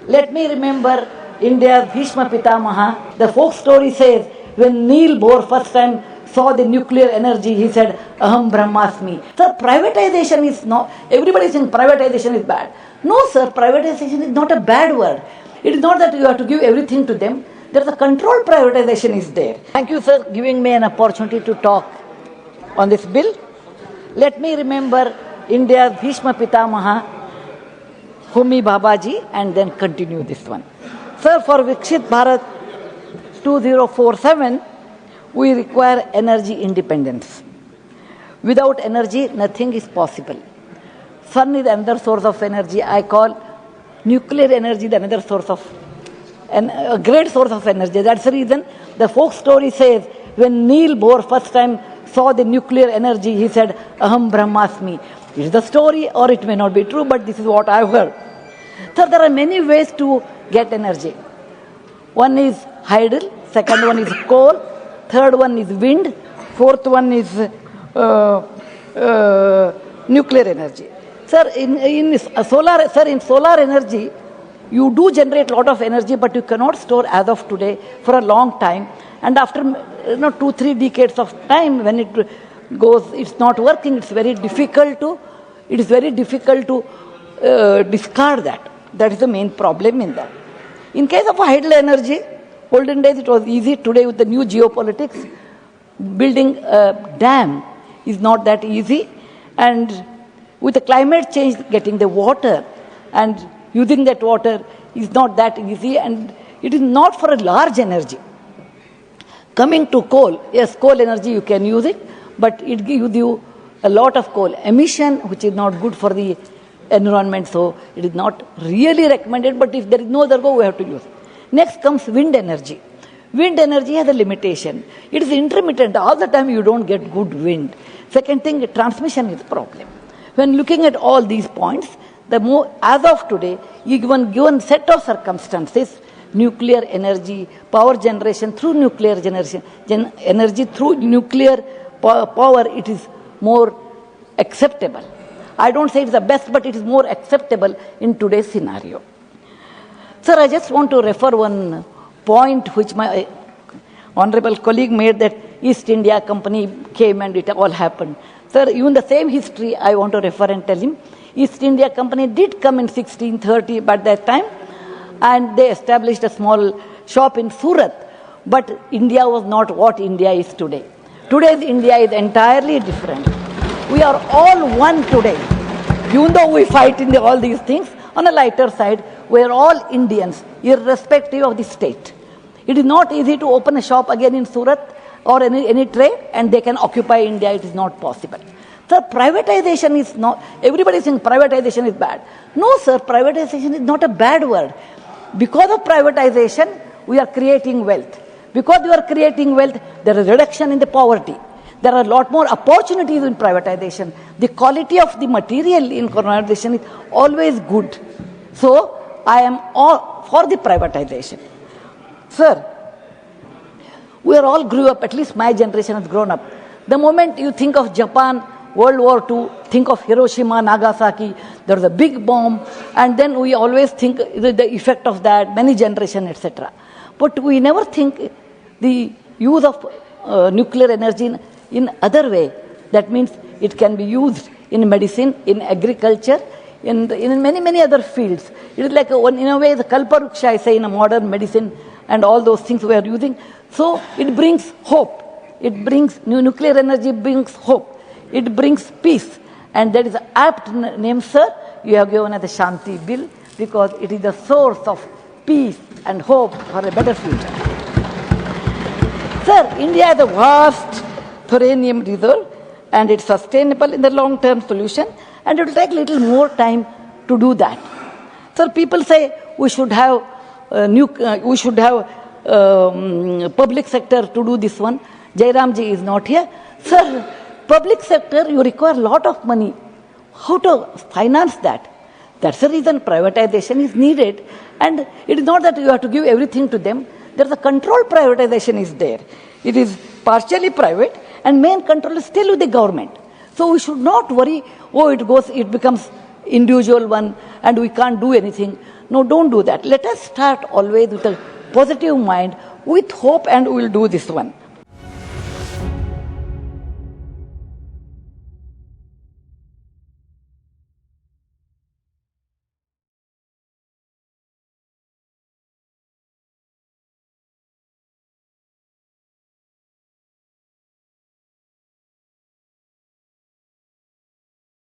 Let me remember India's Bhishma Pitamaha. The folk story says, when Neil Bohr first time saw the nuclear energy, he said, Aham Brahmasmi. Sir, privatization is not, everybody is saying privatization is bad. No, sir, privatization is not a bad word. It is not that you have to give everything to them. There is a controlled privatization is there. Thank you, sir, giving me an opportunity to talk on this bill. Let me remember India's Bhishma Pitamaha, Homi Babaji, and then continue this one. Sir, for Vikshit Bharat 2047, we require energy independence. Without energy, nothing is possible. Sun is another source of energy. I call nuclear energy the another source of, a great source of energy. That's the reason the folk story says, when Neil Bohr first time saw the nuclear energy, he said, Aham Brahmasmi. It is the story, or it may not be true, but this is what I have heard. So there are many ways to get energy. One is hydel, second one is coal, third one is wind, fourth one is nuclear energy. Sir, in solar energy, you do generate a lot of energy, but you cannot store as of today for a long time. And after 2-3 decades of time, when it goes, it's not working. It's very difficult to discard that. That is the main problem in that. In case of hydel energy, olden days it was easy. Today with the new geopolitics, building a dam is not that easy. And with the climate change, getting the water and using that water is not that easy. And it is not for a large energy. Coming to coal, yes, coal energy you can use it, but it gives you a lot of coal emission, which is not good for the environment, so it is not really recommended, but if there is no other go, we have to use it. Next comes wind energy. Wind energy has a limitation. It is intermittent. All the time you don't get good wind. Second thing, transmission is a problem. When looking at all these points, as of today, given set of circumstances, nuclear energy, power generation through nuclear generation, energy through nuclear power, it is more acceptable. I don't say it's the best, but it is more acceptable in today's scenario. Sir, I just want to refer one point which my honorable colleague made, that East India Company came and it all happened. Sir, even the same history I want to refer and tell him. East India Company did come in 1630 by that time, and they established a small shop in Surat. But India was not what India is today. Today's India is entirely different. We are all one today. Even though we fight in all these things, on a lighter side, we are all Indians, irrespective of the state. It is not easy to open a shop again in Surat or any trade, and they can occupy India. It is not possible. Sir, privatization is not, everybody is saying privatization is bad. No, sir, privatization is not a bad word. Because of privatization, we are creating wealth. Because you are creating wealth, there is reduction in the poverty. There are a lot more opportunities in privatization. The quality of the material in privatization is always good. So, I am all for the privatization. Sir, we are all grew up, at least my generation has grown up. The moment you think of Japan, World War II, think of Hiroshima, Nagasaki, there was a big bomb, and then we always think the effect of that, many generations, etc. But we never think the use of nuclear energy in other way. That means it can be used in medicine, in agriculture, in many other fields. It is like, in a way, the Kalparuksha, I say, in a modern medicine and all those things we are using. So it brings hope. It brings, nuclear energy brings hope. It brings peace. And that is an apt name, sir, you have given as the Shanti bill, because it is the source of peace and hope for a better future. Sir, India has a vast uranium reserve, and it's sustainable in the long-term solution, and it will take a little more time to do that. Sir, people say we should have public sector to do this one. Jairamji is not here. Sir, public sector, you require a lot of money. How to finance that? That's the reason privatization is needed. And it is not that you have to give everything to them. There's a controlled privatization is there. It is partially private, and main control is still with the government. So we should not worry, it becomes individual one and we can't do anything. No, don't do that. Let us start always with a positive mind, with hope, and we will do this one.